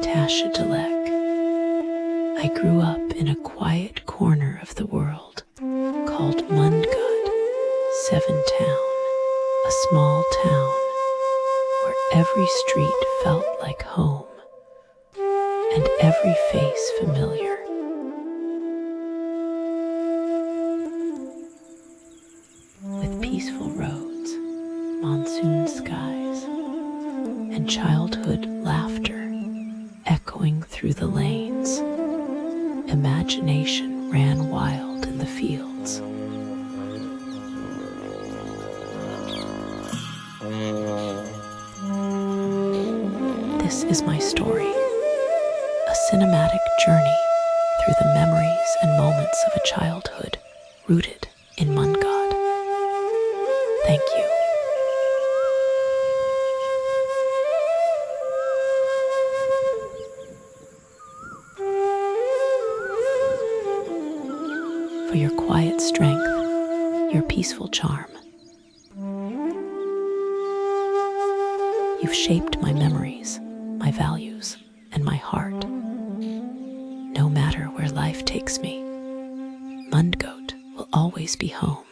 Tasha. I grew up in a quiet corner of the world called Mundgod, a small town where every street felt like home and every face familiar. With peaceful roads, monsoon skies, and childhood laughter echoing through the lanes, imagination ran wild in the fields. This is my story, a cinematic journey through the memories and moments of a childhood rooted in Mundgod. Thank you. For your quiet strength, your peaceful charm. You've shaped my memories, my values, and my heart. No matter where life takes me, Mundgod will always be home.